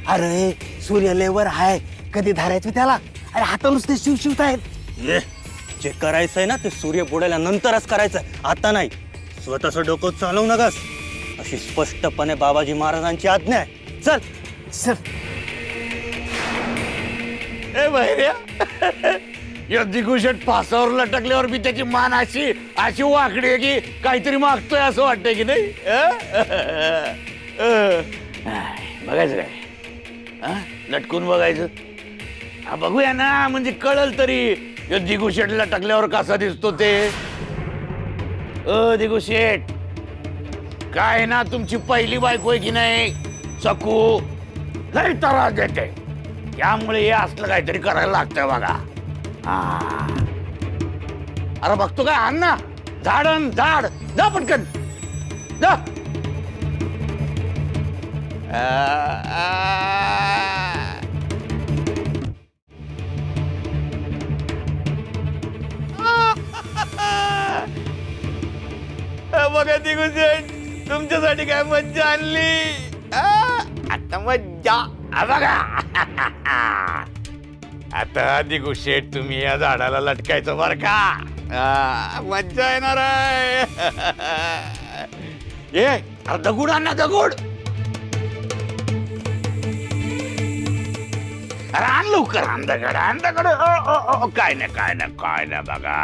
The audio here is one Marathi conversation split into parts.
अरे सूर्य लेवर आहे, कधी धरायचं त्याला? अरे हात नुसते शिवशिवत आहेत. ये जे करायचंय ना ते सूर्य बुडाल्यानंतरच करायचंय, आता नाही. स्वतःच डोकं चालवू नकस, अशी स्पष्टपणे बाबाजी महाराजांची आज्ञा आहे. चल सर. ए बहिऱ्या, या दिगुशेट फासावर लटकल्यावर बी त्याची मान अशी अशी वाकडी आहे की काहीतरी मागतोय असं वाटतंय की नाही. बघायचं काय? लटकून बघायचं. बघूया ना, म्हणजे कळल तरी या दिगुशेट लटकल्यावर कसा दिसतो ते. दिगुशेट, काय ना तुमची पहिली बायको आहे की नाही सकू, लय त्रास देते, त्यामुळे हे असलं काहीतरी करायला लागतंय बघा. अरे बघतो काय, आण ना झाड, झाड जा पटकन जा. बघा दिगुशेट, तुमच्यासाठी काय मज्जा आणली. आता मज्जा बघा. आता दिगुशेट तुम्ही या झाडाला लटकायचं बर का, मज्जा येणार आहे. अरे दगड आण ना, दगड. अरे आण लवकर, आण दगड, आण दगड. काय नाही काय नाही काय नाही बघा.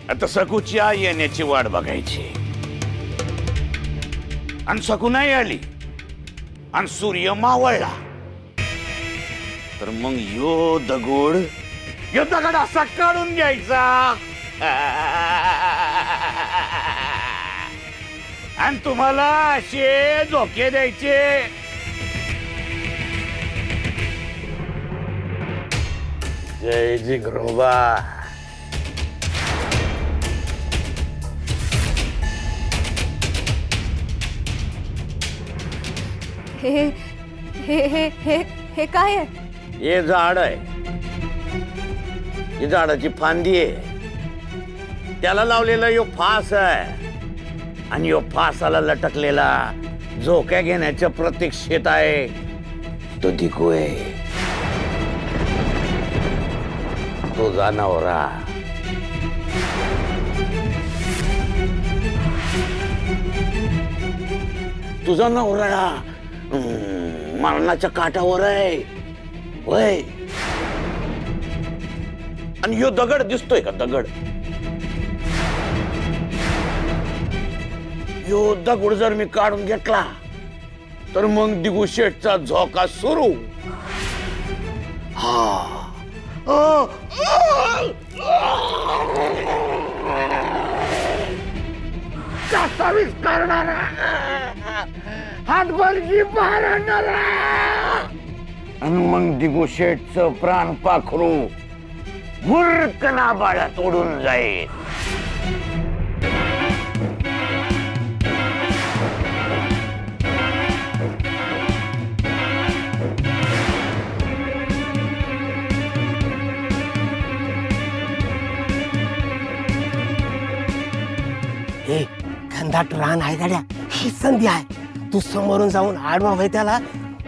आता सकूच्या येण्याची वाट बघायची. आणि सकू नाही आली आणि सूर्य मावळला तर मग यो दगड असा काढून घ्यायचा आणि तुम्हाला असे झोके द्यायचे. जय जिगरोबा. हे हे हे हे हे काय आहे? हे झाड आहे, ही झाडाची फांदी आहे, त्याला लावलेला यो फास आहे आणि यो फासाला लटकलेला झोक्या घेण्याच्या प्रतीक्षेत आहे तो दिगू आहे, तो जनावरा. तुझा नवरा मरणाच्या काठावर आहे वय. आणि ह्यो दगड दिसतोय का, दगड, ह्यो दगड जर मी काढून घेतला तर मग दिगुशेठचा झोका सुरू. कासावीस करणारा, हातभरची पारणारा आणि मग दिगुशेठचं प्राण पाखरू भुरकना बाळात उडून जाईल. हे घनदाट रान आहे गाड्या, ही संधी आहे. तू समोरून जाऊन आडवा व्हाय त्याला,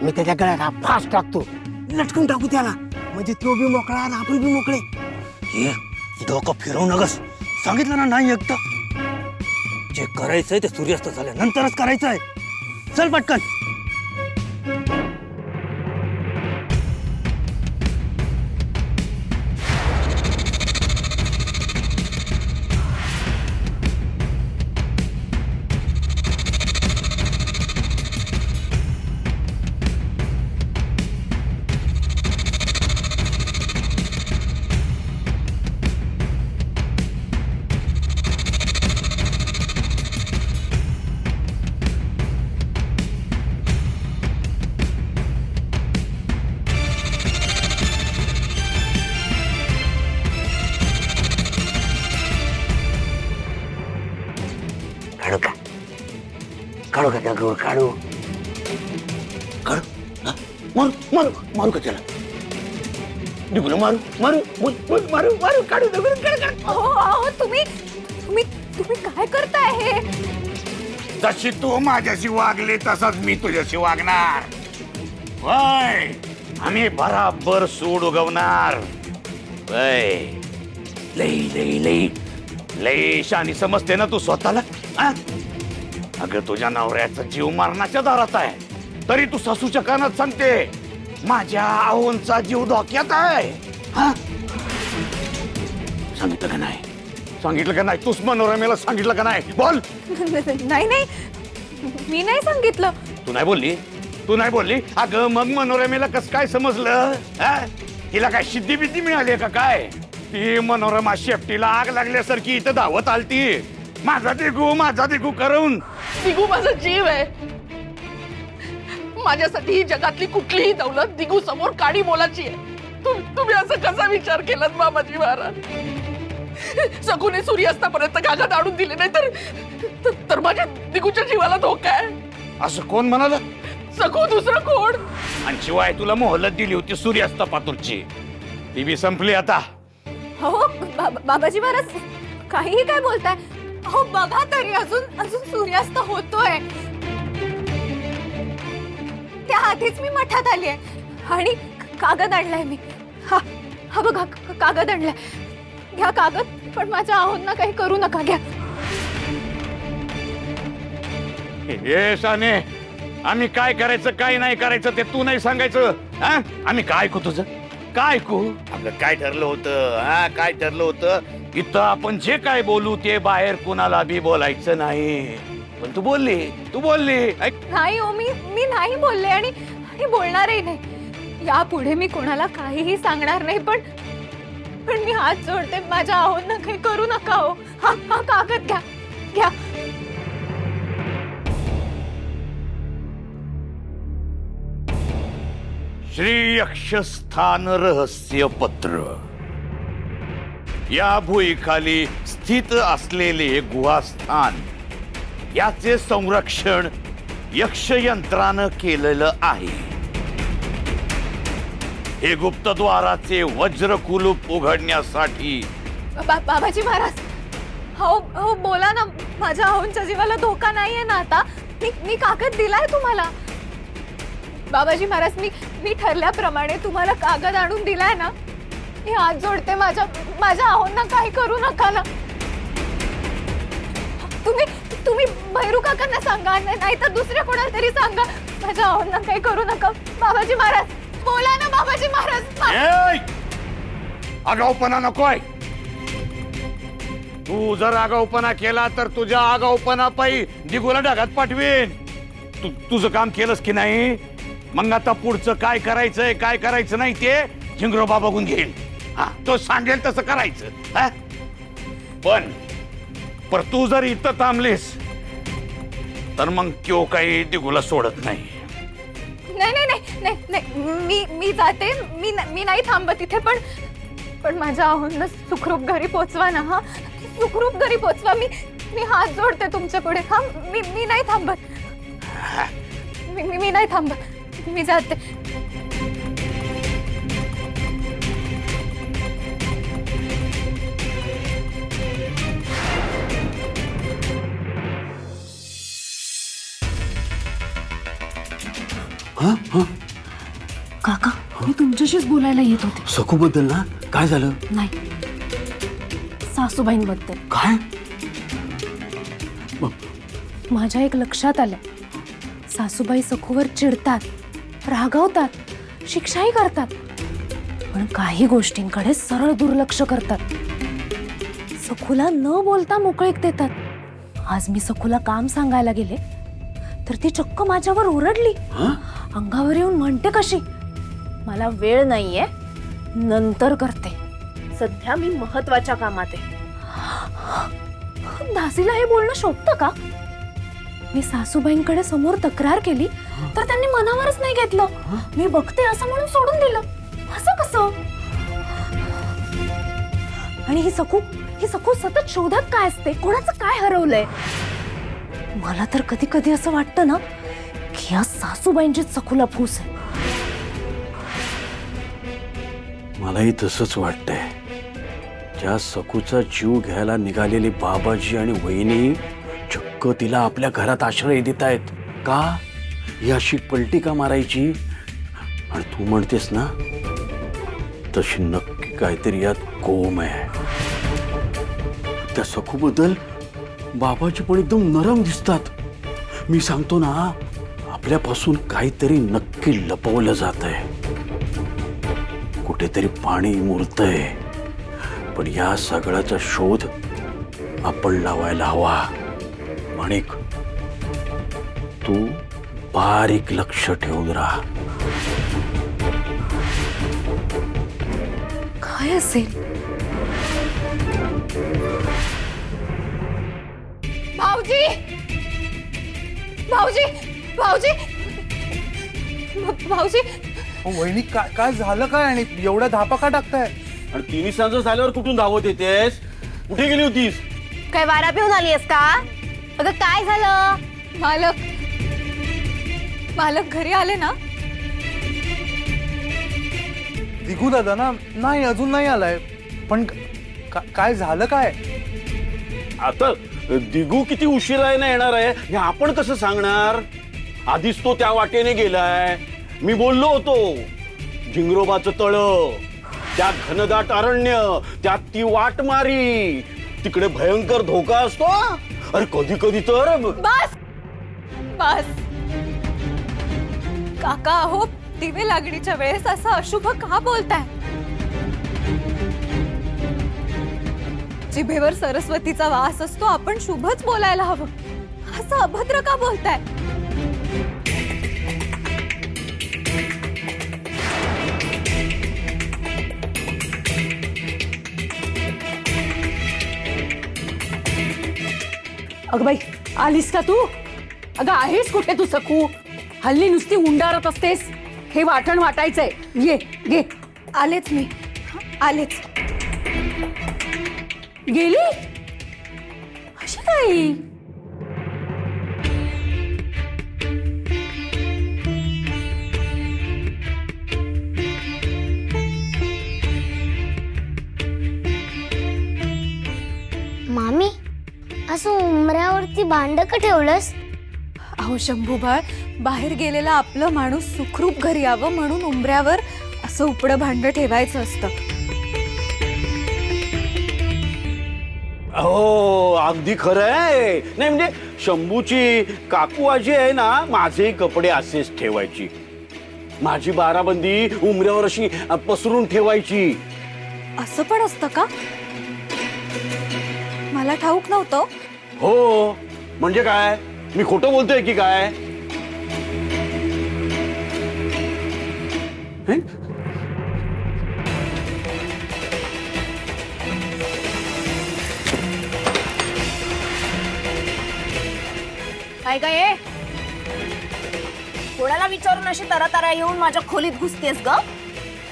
मी त्याच्या गळ्यात फास टाकतो, लटकून टाकू त्याला, म्हणजे तो बी मोकळा आणि आपण बी मोकळे. ये डोकं फिरवू नकस, सांगितलं ना नाही एकदा. जे करायचंय ते सूर्यास्त झाल्यानंतरच करायचंय. चल पटकन. काढू का दगड, काढू काढू. मारू मारू मारू का त्याला, दिगूला मारू मारू मारू मारू मारू, काढू दगड, काढ. अहो तुम्ही तुम्ही तुम्ही काय करताय? जशी तू माझ्याशी वागली तसाच मी तुझ्याशी वागणार. वय आम्ही बराबर सूड उगवणार. वय लई लई लई लई शानी समजते ना तू स्वतःला. अगं तुझ्या नवऱ्याचा जीव मरणाच्या दारात आहे तरी तू सासूच्या कानात सांगते माझ्या आऊंचा जीव धोक्यात आहे. सांगितलं का नाही? सांगितलं का नाही? तूच मनोरमेला सांगितलं का नाही? बोल. नाही नाही, मी नाही सांगितलं. तू नाही बोलली? तू नाही बोलली? अगं मग मनोरमेला कसं काय समजलं? तिला काय सिद्धी बिद्धी मिळाली का काय? ती मनोरमा शेपटीला आग लागल्यासारखी इथं धावत आलती माझा दिगू करून. दिगू माझा जीव आहे. माझ्यासाठी ही जगातली कुठलीही दौलत दिगू समोर काडी मोलाची आहे. तुम्ही असं कसा विचार केलात बाबाजी महाराज? सगुने सूर्यास्तापर्यंत कागद आणून दिले नाही तर माझ्या दिगूच्या जीवाला धोका आहे. असं कोण म्हणाल? सगू दुसरं कोण? आणि शिवाय तुला मोहलत दिली होती सूर्यास्त पातूरची ती बी संपली आता. हो बाबाजी महाराज, काहीही काय बोलताय? हो बघा तरी, अजून सूर्यास्त होतोय. त्या आधीच मी मठात आली आहे आणि कागद आणलाय मी. हा बघा कागद आणलाय. घ्या कागद, पण माझ्या आहोंना काही करू नका. घ्या. हे शाने, आम्ही काय करायचं काय नाही करायचं ते तू नाही सांगायचं. आम्ही काय ऐकू तुझं? काय ऐकू? आपलं काय ठरलं होतं? काय ठरलं होतं? इथं आपण जे काय बोलू ते बाहेर कुणाला बी बोलायचं नाही. पण तू बोलली. ऐक. नाही हो, मी नाही बोलले आणि बोलणारही नाही. यापुढे मी कोणाला काहीही सांगणार नाही. पण मी हात जोडते, माझ्या आहोंना काही करू नका हो. हा कागद घ्या. श्री यक्षस्थान रहस्य पत्र. या भुईखाली स्थित असलेले गुहास्थान याचे संरक्षण यक्षयंत्रानं केलेलं आहे. हे गुप्तद्वाराचे वज्रकुलूप उघडण्यासाठी. बाबाजी महाराज, हो बोला ना. माझ्या आहोंच्या जीवाला धोका नाहीये ना आता? मी कागद दिलाय तुम्हाला. बाबाजी महाराज, मी ठरल्याप्रमाणे तुम्हाला कागद आणून दिलाय ना. मी हात जोडते, माझ्या आहोंना काही करू नका ना. तुम्ही भैरू काकांना सांगा, नाही तर दुसऱ्या कोणाला तरी सांगा. माझ्या आहोंना काही करू नका. बाबाजी महाराज बोला ना. बाबाजी महाराज, आगाऊपणा नकोय. तू जर आगाऊपणा केला तर तुझ्या आगाऊपणा पायी दिगूला ढगात पाठवीन. तुझं काम केलंस की नाही? मग आता पुढचं काय करायचंय काय करायचं नाही ते झिंगरोबा बघून घेईल. तो सांगेल तसं करायचं. पण तू जर इथं थांबलीस तर मग क्यों काही दिगूला सोडत नाही. नाही, मी जाते. मी नाही थांबत इथे. पण माझ्या आहोंना सुखरूप घरी पोचवा ना. सुखरूप घरी पोचवा. मी हात जोडते तुमच्या पुढे. मी नाही थांबत. मी नाही थांबत. मी जाते. काका, मी तुमच्याशीच बोलायला येत होते. सखू बद्दल ना? काय झालं? नाही, सासूबाईंबद्दल. काय? माझ्या एक लक्षात आलं. सासूबाई सखूवर चिडतात, रागावतात, शिक्षाही करतात, पण काही गोष्टींकडे सरळ दुर्लक्ष करतात. सखूला न बोलता मोकळीक देतात. आज मी सखूला काम सांगायला गेले तर ती चक्क माझ्यावर ओरडली. अंगावर येऊन म्हणते कशी, मला वेळ नाहीये, नंतर करते, सध्या मी महत्वाच्या कामात आहे. दासीला हे बोलणं शोभतं का? मी सासूबाईंकडे समोर तक्रार केली तर त्यांनी मनावरच नाही घेतलं. मी बघते असं म्हणून सोडून दिलं. असं कसं? आणि ही सखू सतत शोधात काय असते, कोणाचं काय हरवलंय? मला तर कधी कधी असं वाटतं ना की या सासूबाईंचीच सखूला फूस आहे. मलाही तसंच वाटतंय. त्या सखूचा जीव घ्यायला निघालेली बाबाजी आणि वहिनी चक्क तिला आपल्या घरात आश्रय देतायत का? ही अशी पलटी का मारायची? आणि तू म्हणतेस ना, तशी नक्की काहीतरी यात कोम आहे. त्या सखूबद्दल बाबाजी पण एकदम नरम दिसतात. मी सांगतो ना, आपल्यापासून काहीतरी नक्की लपवलं जात आहे. कुठेतरी पाणी मुरतंय. पण या सगळ्याचा शोध आपण लावायला हवा. माणिक, तू बारीक लक्ष ठेवून राहा. काय असेल? भाऊजी भाऊजी भाऊजी भाऊजी वहिनी काय झालं काय आणि एवढ्या धापा का टाकताय? आणि 3 सांज झाल्यावर कुठून धावत येतेस? कुठे गेली होतीस? काय वारा पिऊन आलीयस का? अगं काय झालं? मालक घरी आले ना? दिगू दादा ना? नाही, अजून नाही आलाय. पण काय झालं काय? आता दिगू किती उशिरा ना येणार आहे हे आपण कसं सांगणार? आधीच तो त्या वाटेने गेलाय. मी बोललो होतो, जिंगरोबाचं तळ, त्या घनदाट अरण्य, त्यात ती वाट मारी, तिकडे भयंकर धोका असतो. अरे कधी कधी तर बस बस काका, अहो दिवे लागणीच्या वेळेस असं अशुभ का बोलताय? जिभेवर सरस्वतीचा वास असतो, आपण शुभच बोलायला हवं. असं अभद्र का बोलताय? अगं बाई, आलीस का तू? अगं आहेस कुठे तू सखू? हल्ली नुसती उंडारत असतेस. हे वाटण वाटायचंय. ये घे. आलेच मी, आलेच. गेली अशी काय? मामी, असं उमऱ्यावरती भांड का ठेवलंस? अहो शंभूबाळ, बाहेर गेलेला आपलं माणूस सुखरूप घरी यावं म्हणून उंबऱ्यावर असं उपडं भांड ठेवायचं असतं. हो, अगदी खरं आहे. नाही म्हणजे शंभूची काकू आजी आहे ना, माझे कपडे असेच ठेवायची. माझी बाराबंदी उमऱ्यावर अशी पसरून ठेवायची. असं पण असतं का? मला ठाऊक नव्हतं. हो, म्हणजे काय, मी खोटं बोलतोय की काय? हे? काय काय कोणाला विचारून अशी तरातरा येऊन माझ्या खोलीत घुसतेस ग?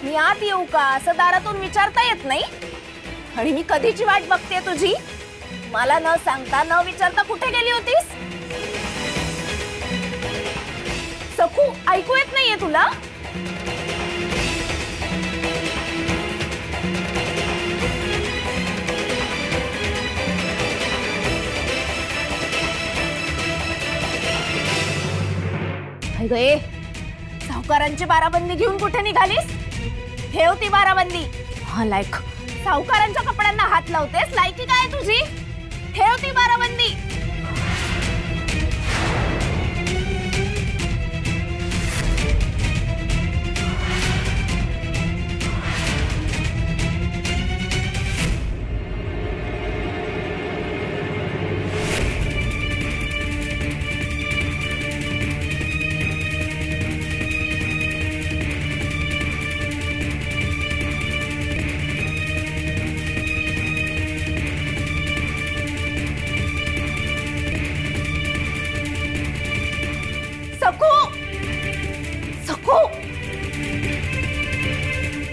मी आत येऊ का असं दारातून विचारता येत नाही? आणि मी कधीची वाट बघते तुझी. मला न सांगता न विचारता कुठे गेली होतीस? सखू, ऐकू येत नाहीये तुला? गे, सावकारांची बाराबंदी घेऊन कुठे निघालीस? ठेव ती बाराबंदी. हा लायक, सावकारांच्या कपड्यांना हात लावतेस? लायकी काय तुझी? ठेव ती बाराबंदी.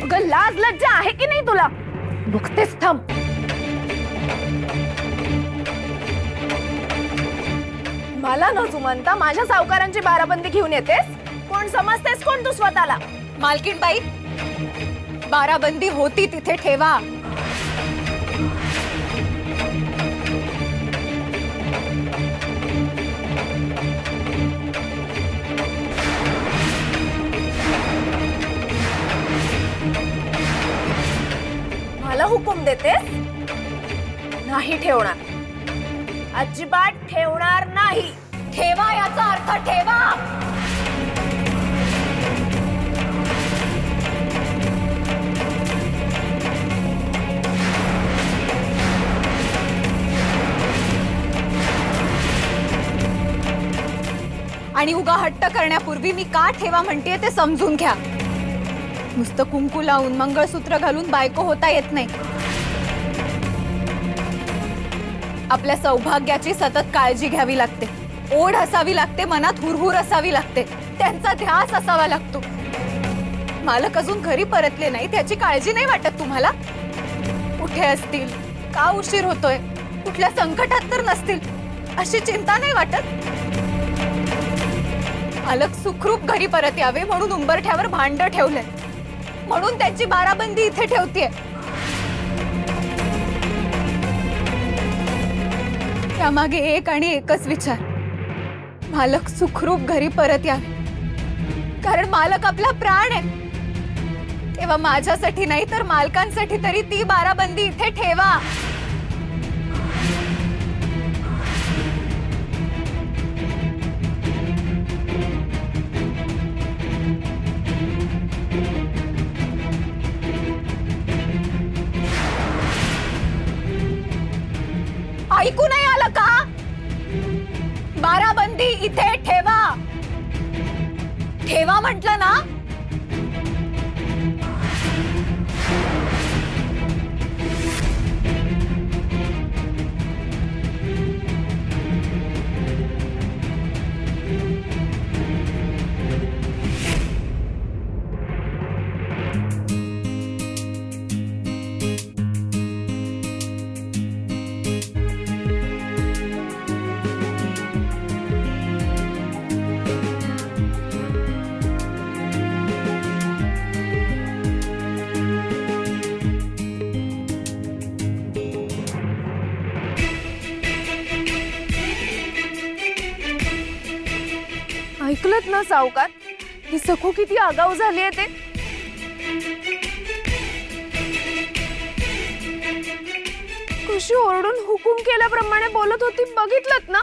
अगं लाज लज्जा आहे की नाही तुला? बघतेस, थांब. मला न जुमानता माझ्या सावकारांची बाराबंदी घेऊन येतेस? कोण समजतेस कोण तू स्वतःला? मालकीण बाई, बाराबंदी होती तिथे ठेवा. देतेस? नाही ठेवणार, अजिबात ठेवणार नाही. ठेवा, याचा अर्थ ठेवा. आणि उगा हट्ट करण्यापूर्वी मी का ठेवा म्हणतेय ते समजून घ्या. नुसतं कुंकू लावून मंगळसूत्र घालून बायको होता येत नाही. आपल्या सौभाग्याची सतत काळजी घ्यावी लागते, ओढ असावी लागते, मनात हुरहुर असावी लागते, त्यांचा ध्यास असावा लागतो. मालक अजून घरी परतले नाही त्याची काळजी नाही वाटत तुम्हाला? कुठे असतील, का उशीर होतोय, कुठल्या संकटात तर नसतील अशी चिंता नाही वाटत? मालक सुखरूप घरी परत यावे म्हणून उंबरठ्यावर भांड ठेवलंय, म्हणून त्यांची बाराबंदी इथे ठेवतीये. त्यामागे एक आणि एकच विचार, मालक सुखरूप घरी परत यावे. कारण मालक आपला प्राण आहे. तेव्हा माझ्यासाठी नाही तर मालकांसाठी तरी ती बाराबंदी इथे ठेवा. ऐकू नाही आलं का? बाराबंदी इथे ठेवा. ठेवा म्हटलं ना. ऐकलत ना सावकार, ही सखू किती आगाऊ झाली आहे ते. कशी ओरडून हुकूम केल्याप्रमाणे बोलत होती बघितलत ना.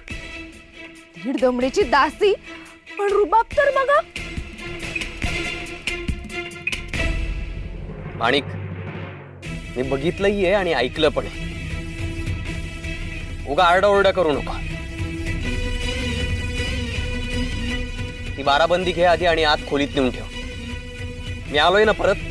दीड दमडीची दासी, पण रुबाब तर बघा. माणिक, मी बघितलंही आहे आणि ऐकलं पण आहे. उगा आरडाओरडा करू नका. ती बाराबंदी घे आधी आणि आत खोलीत नेऊन ठेव. मी आलोय ना परत.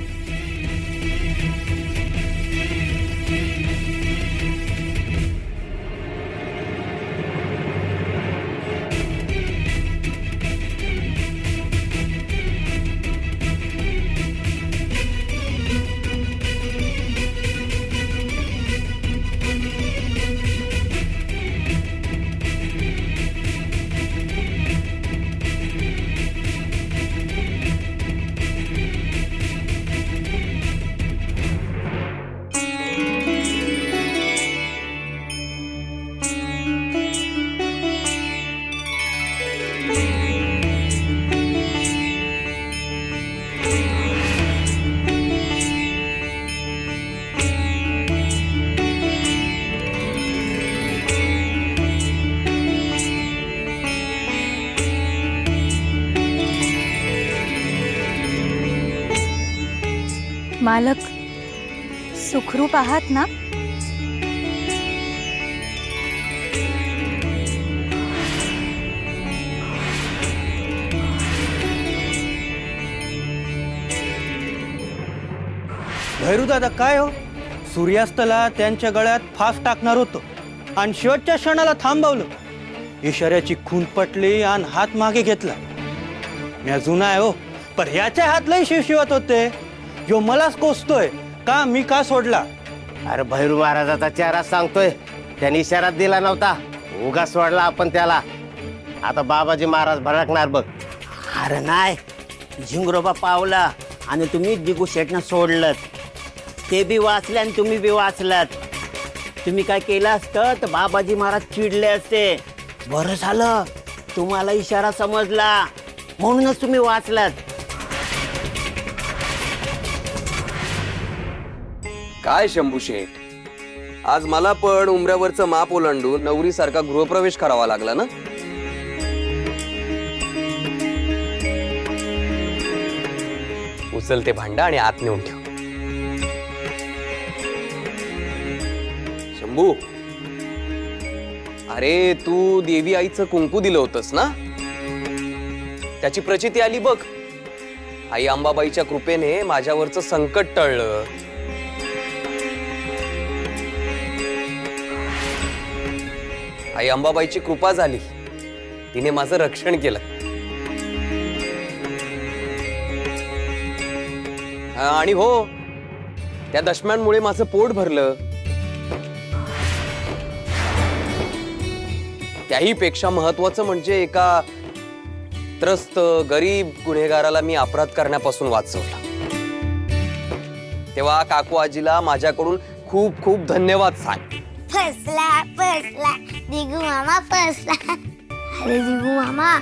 मालक, सुखरूप आहात ना? भैरूदादा, काय हो, सूर्यास्ताला त्यांच्या गळ्यात फास टाकणार होतो आणि शेवटच्या क्षणाला थांबवलं. इशाऱ्याची खून पटली आणि हात मागे घेतला. मी जुना आहे हो, पण ह्याच्या हातलाही शिवशिवत होते. जो मलाच कोसतोय का, मी का सोडला? अरे भैरू महाराजाचा चेहरा सांगतोय, त्यांनी इशारा दिला नव्हता, उगा सोडला आपण त्याला. आता बाबाजी महाराज भडकणार बघ. अरे नाही, झिंगरोबा पावला आणि तुम्ही दिगू शेटनं सोडलं. ते बी वाचले आणि तुम्ही बी वाचलात. तुम्ही काय केलं असतं तर बाबाजी महाराज चिडले असते. बरं झालं तुम्हाला इशारा समजला, म्हणूनच तुम्ही वाचलात. काय शंभू शेठ, आज मला पण उमऱ्यावरचं माप ओलांडून नवरीसारखा गृहप्रवेश करावा लागला ना. उचल ते भांड आणि आत नेऊन ठेव. शंभू, अरे तू देवी आईचं कुंकू दिलं होतंस ना, त्याची प्रचिती आली बघ. आई अंबाबाईच्या कृपेने माझ्यावरचं संकट टळलं. आई अंबाबाईची कृपा झाली, तिने माझं रक्षण केलं. आणि हो, त्या दशम्यांमुळे माझं पोट भरलं. त्याही पेक्षा महत्वाचं म्हणजे एका त्रस्त गरीब गुन्हेगाराला मी अपराध करण्यापासून वाचवला. तेव्हा काकू आजीला माझ्याकडून खूप खूप धन्यवाद सांग. फसला फसला दिगू मामा फसला. अरे दिगू मामा,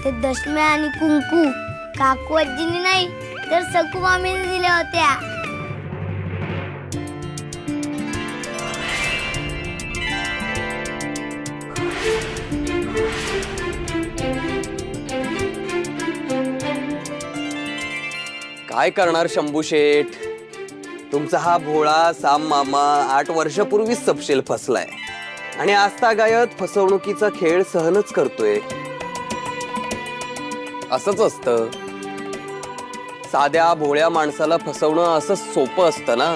ते दशम्या आणि कुंकू काकू आजीने नाही तर सकू मामीने दिल्या होत्या. काय करणार शंभू शेठ, तुमचा हा भोळा साम मामा 8 वर्षापूर्वीच सपशेल फसलाय आणि आजतागायत फसवणुकीचा खेळ सहनच करतोय. असंच असतं, साध्या भोळ्या माणसाला फसवणं असं सोपं असतं ना.